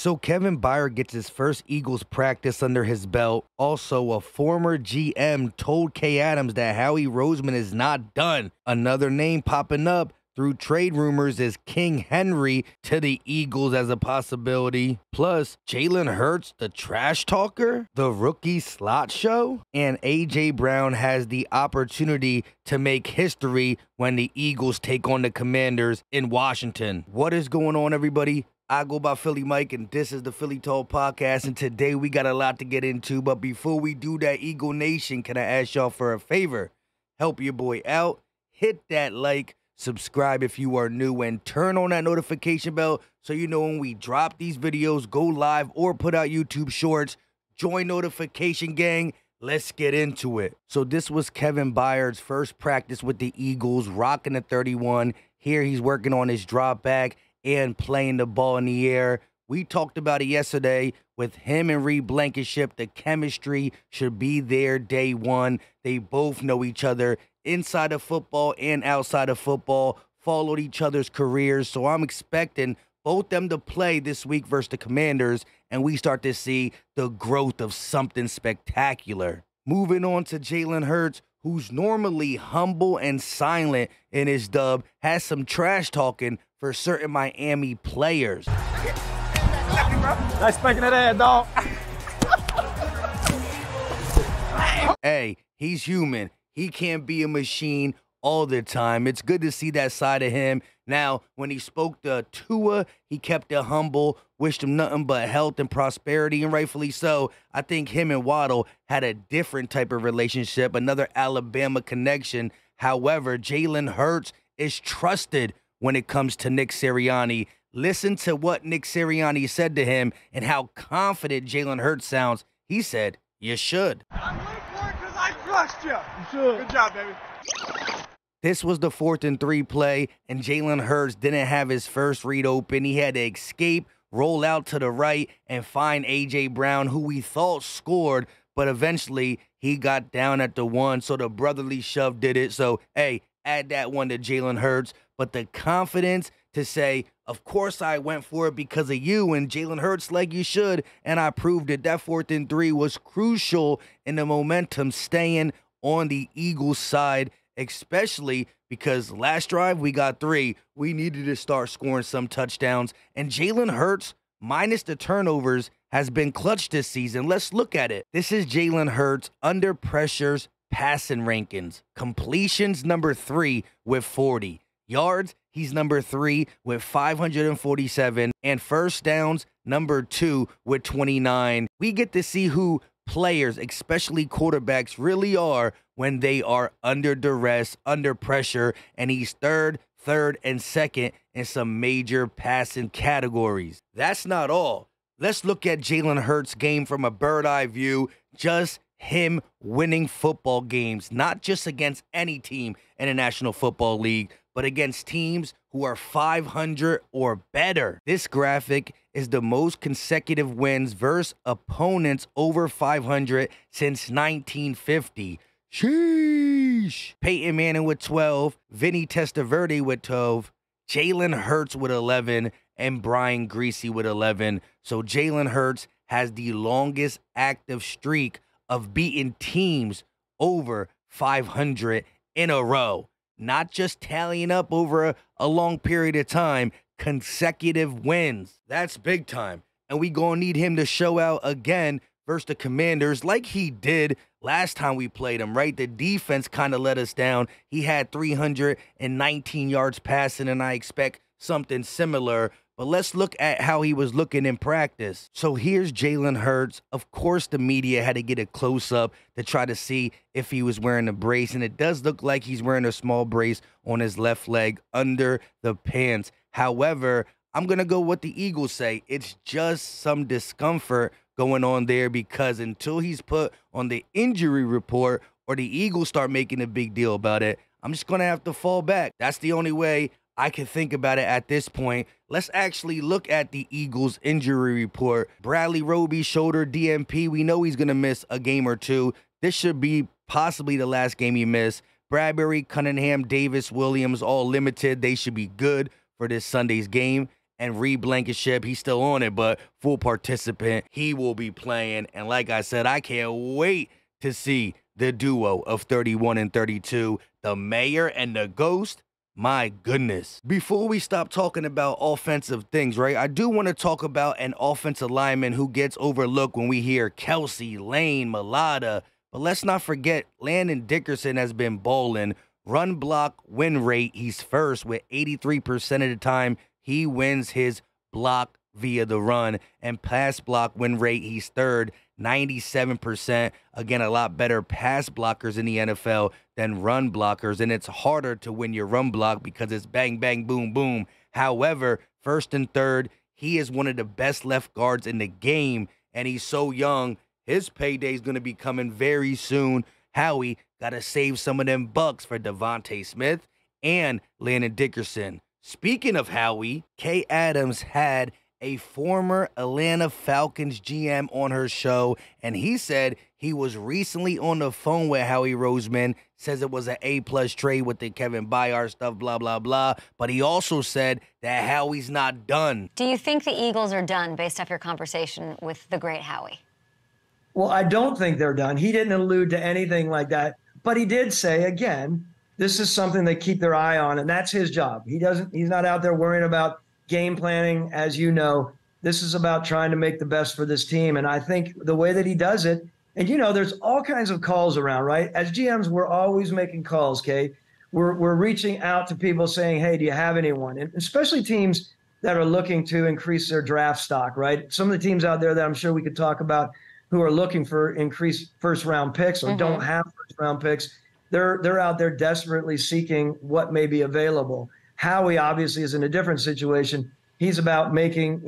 So Kevin Byard gets his first Eagles practice under his belt. Also, a former GM told K. Adams that Howie Roseman is not done. Another name popping up through trade rumors is King Henry to the Eagles as a possibility. Plus, Jalen Hurts, the trash talker, the rookie slot show, and A.J. Brown has the opportunity to make history when the Eagles take on the Commanders in Washington. What is going on, everybody? I go by Philly Mike, and this is the Philly Talk Podcast, and today we got a lot to get into, but before we do that, Eagle Nation, can I ask y'all for a favor? Help your boy out, hit that like, subscribe if you are new, and turn on that notification bell so you know when we drop these videos, go live, or put out YouTube shorts. Join notification gang. Let's get into it. So this was Kevin Byard's first practice with the Eagles, rocking the 31. Here he's working on his drop back and playing the ball in the air. We talked about it yesterday with him and Reed Blankenship. The chemistry should be there day one. They both know each other inside of football and outside of football, followed each other's careers. So I'm expecting both them to play this week versus the Commanders, and we start to see the growth of something spectacular. Moving on to Jalen Hurts, who's normally humble and silent in his dub, has some trash talking for certain Miami players. Nice spanking that ass, dog. Hey, he's human. He can't be a machine all the time. It's good to see that side of him. Now, when he spoke to Tua, he kept it humble, wished him nothing but health and prosperity, and rightfully so. I think him and Waddle had a different type of relationship, another Alabama connection. However, Jalen Hurts is trusted when it comes to Nick Sirianni. Listen to what Nick Sirianni said to him and how confident Jalen Hurts sounds. He said, "You should." I went for it because I trust you. You should. Good job, baby. This was the 4th and 3 play, and Jalen Hurts didn't have his first read open. He had to escape, roll out to the right, and find A.J. Brown, who we thought scored, but eventually he got down at the 1, so the brotherly shove did it. So, hey, add that one to Jalen Hurts. But the confidence to say, of course I went for it because of you, and Jalen Hurts like you should, and I proved it. That 4th and 3 was crucial in the momentum staying on the Eagles side, especially because last drive we got 3. We needed to start scoring some touchdowns, and Jalen Hurts, minus the turnovers, has been clutch this season. Let's look at it. This is Jalen Hurts under pressures passing rankings. Completions number 3 with 40. Yards, he's number 3 with 547. And first downs, number 2 with 29. We get to see who players, especially quarterbacks, really are when they are under duress, under pressure. And he's third, and 2nd in some major passing categories. That's not all. Let's look at Jalen Hurts' game from a bird's-eye view. Just him winning football games, not just against any team in the National Football League, but against teams who are 500 or better. This graphic is the most consecutive wins versus opponents over 500 since 1950. Sheesh. Peyton Manning with 12, Vinny Testaverde with 12, Jalen Hurts with 11, and Brian Griese with 11. So Jalen Hurts has the longest active streak of beating teams over 500 in a row. Not just tallying up over a long period of time, consecutive wins. That's big time. And we gonna need him to show out again versus the Commanders like he did last time we played him, right? The defense kind of let us down. He had 319 yards passing, and I expect something similar. But let's look at how he was looking in practice. So here's Jalen Hurts. Of course, the media had to get a close-up to try to see if he was wearing a brace. And it does look like he's wearing a small brace on his left leg under the pants. However, I'm going to go what the Eagles say. It's just some discomfort going on there because until he's put on the injury report or the Eagles start making a big deal about it, I'm just going to have to fall back. That's the only way I can think about it at this point. Let's actually look at the Eagles injury report. Bradley Roby, shoulder DMP. We know he's going to miss a game or two. This should be possibly the last game he missed. Bradbury, Cunningham, Davis, Williams, all limited. They should be good for this Sunday's game. and Reed Blankenship, he's still on it, but full participant. He will be playing. And like I said, I can't wait to see the duo of 31 and 32, the Mayor and the Ghost. My goodness. Before we stop talking about offensive things, right, I do want to talk about an offensive lineman who gets overlooked when we hear Kelsey, Lane, Mulata. But let's not forget, Landon Dickerson has been balling. Run block win rate, he's first with 83% of the time. He wins his block via the run. And pass block win rate, he's third, 97%. Again, a lot better pass blockers in the NFL than run blockers. And it's harder to win your run block because it's bang, bang, boom, boom. However, first and third, he is one of the best left guards in the game. And he's so young. His payday is going to be coming very soon. Howie got to save some of them bucks for Devontae Smith and Landon Dickerson. Speaking of Howie, Kay Adams had a former Atlanta Falcons GM on her show, and he said he was recently on the phone with Howie Roseman, says it was an A-plus trade with the Kevin Byard stuff, blah, blah, blah, but he also said that Howie's not done. Do you think the Eagles are done based off your conversation with the great Howie? Well, I don't think they're done. He didn't allude to anything like that, but he did say, again, this is something they keep their eye on, and that's his job. He's not out there worrying about game planning. As you know, this is about trying to make the best for this team. And I think the way that he does it, and there's all kinds of calls around, right? As GMs, we're always making calls, Kay. We're reaching out to people saying, hey, do you have anyone? And especially teams that are looking to increase their draft stock, right? Some of the teams out there that I'm sure we could talk about who are looking for increased first-round picks or don't have first-round picks, they're out there desperately seeking what may be available. Howie obviously is in a different situation. He's about making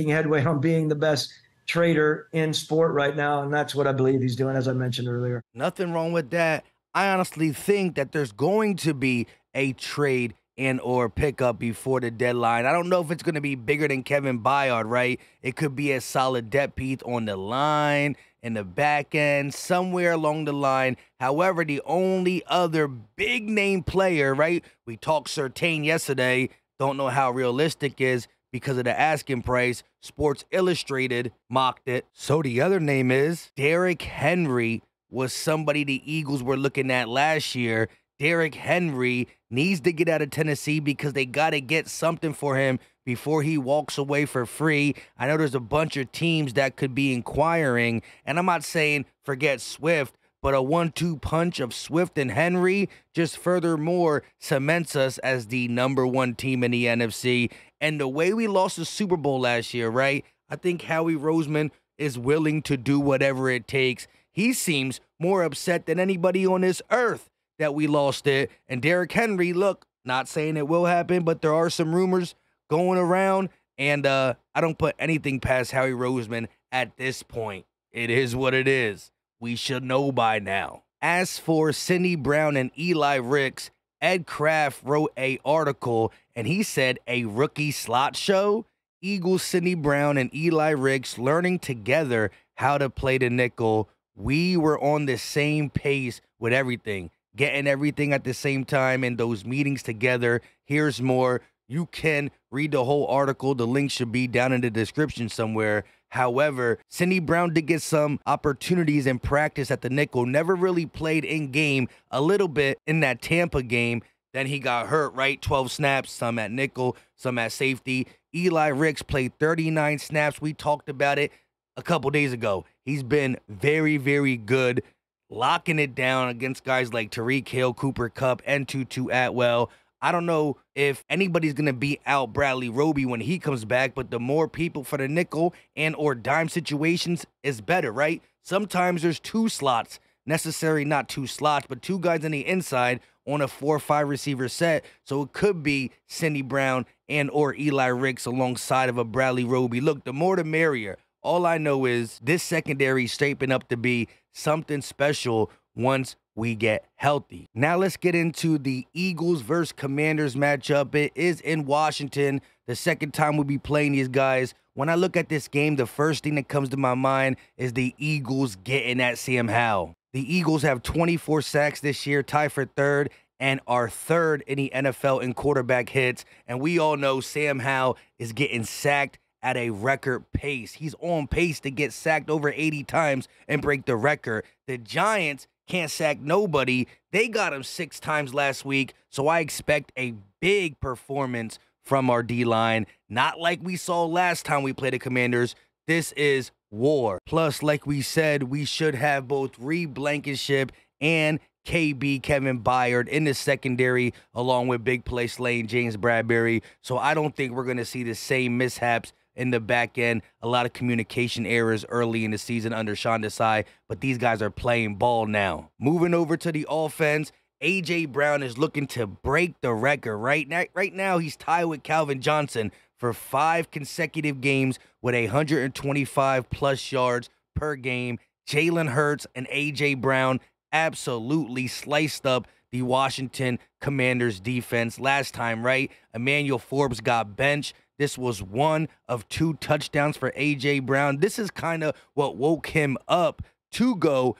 headway on being the best trader in sport right now, and that's what I believe he's doing, as I mentioned earlier. Nothing wrong with that. I honestly think that there's going to be a trade and or pickup before the deadline. I don't know if it's going to be bigger than Kevin Byard, right? It could be a solid depth piece on the line, in the back end, somewhere along the line. However, the only other big name player, right? We talked Surtain yesterday. Don't know how realistic is because of the asking price. Sports Illustrated mocked it. So the other name is Derrick Henry, was somebody the Eagles were looking at last year. Derrick Henry needs to get out of Tennessee because they got to get something for him before he walks away for free. I know there's a bunch of teams that could be inquiring, and I'm not saying forget Swift, but a 1-2 punch of Swift and Henry just furthermore cements us as the #1 team in the NFC. And the way we lost the Super Bowl last year, right? I think Howie Roseman is willing to do whatever it takes. He seems more upset than anybody on this earth that we lost it. And Derrick Henry, look, not saying it will happen, but there are some rumors going around, and I don't put anything past Howie Roseman at this point. It is what it is. We should know by now. As for Cindy Brown and Eli Ricks, Ed Kraft wrote an article, and he said a rookie slot show. Eagles Cindy Brown and Eli Ricks learning together how to play the nickel. We were on the same pace with everything, getting everything at the same time in those meetings together. Here's more. You can read the whole article. The link should be down in the description somewhere. However, Cindy Brown did get some opportunities in practice at the nickel. Never really played in game, a little bit in that Tampa game. Then he got hurt, right? 12 snaps, some at nickel, some at safety. Eli Ricks played 39 snaps. We talked about it a couple days ago. He's been very, very good, locking it down against guys like Tyreek Hill, Cooper Kupp, and Tutu Atwell. I don't know if anybody's going to beat out Bradley Roby when he comes back, but the more people for the nickel and or dime situations is better, right? Sometimes there's two slots, necessarily not two slots, but two guys on the inside on a 4 or 5 receiver set. So it could be Cindy Brown and or Eli Ricks alongside of a Bradley Roby. Look, the more the merrier. All I know is this secondary is shaping up to be something special once we get healthy. Now let's get into the Eagles versus Commanders matchup. It is in Washington. The second time we'll be playing these guys. When I look at this game, the first thing that comes to my mind is the Eagles getting at Sam Howell. The Eagles have 24 sacks this year, tied for third, and are third in the NFL in quarterback hits. And we all know Sam Howell is getting sacked at a record pace. He's on pace to get sacked over 80 times and break the record. The Giants can't sack nobody. They got him 6 times last week, so I expect a big performance from our D-line. Not like we saw last time we played the Commanders. This is war. Plus, like we said, we should have both Reed Blankenship and KB Kevin Byard in the secondary, along with big play slaying James Bradbury. So I don't think we're going to see the same mishaps in the back end. A lot of communication errors early in the season under Sean Desai, but these guys are playing ball now. Moving over to the offense, A.J. Brown is looking to break the record. Right now, he's tied with Calvin Johnson for 5 consecutive games with 125-plus yards per game. Jalen Hurts and A.J. Brown absolutely sliced up the Washington Commanders defense last time, right? Emmanuel Forbes got benched. This was 1 of 2 touchdowns for A.J. Brown. This is kind of what woke him up to go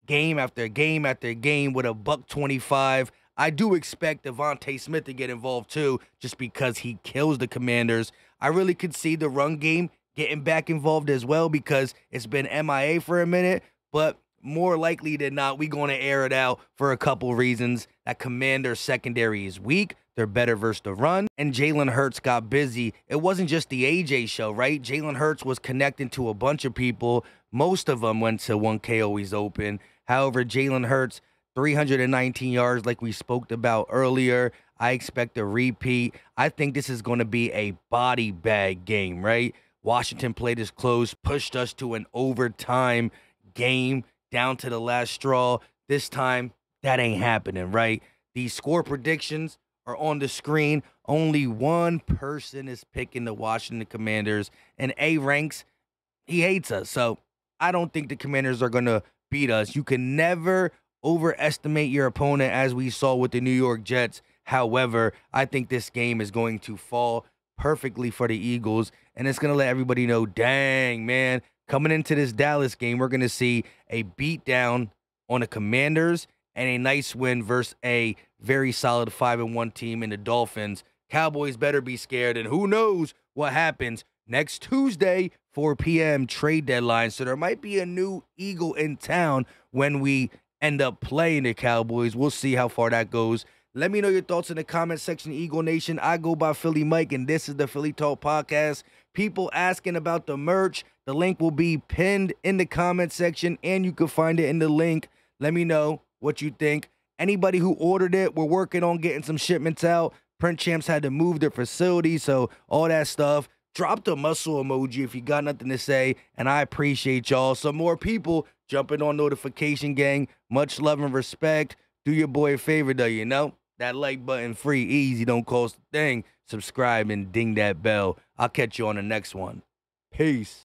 game after game after game with a $125. I do expect Devontae Smith to get involved too, just because he kills the Commanders. I really could see the run game getting back involved as well, because it's been MIA for a minute, but more likely than not, we're going to air it out for a couple reasons. That Commander secondary is weak. They're better versus the run. And Jalen Hurts got busy. It wasn't just the AJ show, right? Jalen Hurts was connecting to a bunch of people. Most of them went to 1K always open. However, Jalen Hurts, 319 yards like we spoke about earlier. I expect a repeat. I think this is going to be a body bag game, right? Washington played us close, pushed us to an overtime game, down to the last straw. This time, that ain't happening, right? These score predictions are on the screen. Only one person is picking the Washington Commanders, and A ranks, he hates us. So I don't think the Commanders are going to beat us. You can never overestimate your opponent, as we saw with the New York Jets. However, I think this game is going to fall perfectly for the Eagles, and it's going to let everybody know, dang, man, coming into this Dallas game, we're going to see a beatdown on the Commanders and a nice win versus a very solid 5-1 team in the Dolphins. Cowboys better be scared, and who knows what happens next Tuesday, 4 p.m. trade deadline. So there might be a new Eagle in town when we end up playing the Cowboys. We'll see how far that goes. Let me know your thoughts in the comment section, Eagle Nation. I go by Philly Mike, and this is the Philly Talk Podcast. People asking about the merch. The link will be pinned in the comment section, and you can find it in the link. Let me know what you think. Anybody who ordered it, we're working on getting some shipments out. Print Champs had to move their facility, so all that stuff. Drop the muscle emoji if you got nothing to say, and I appreciate y'all. Some more people jumping on notification, gang. Much love and respect. Do your boy a favor, though, you know? That like button free, easy, don't cost a thing. Subscribe and ding that bell. I'll catch you on the next one. Peace.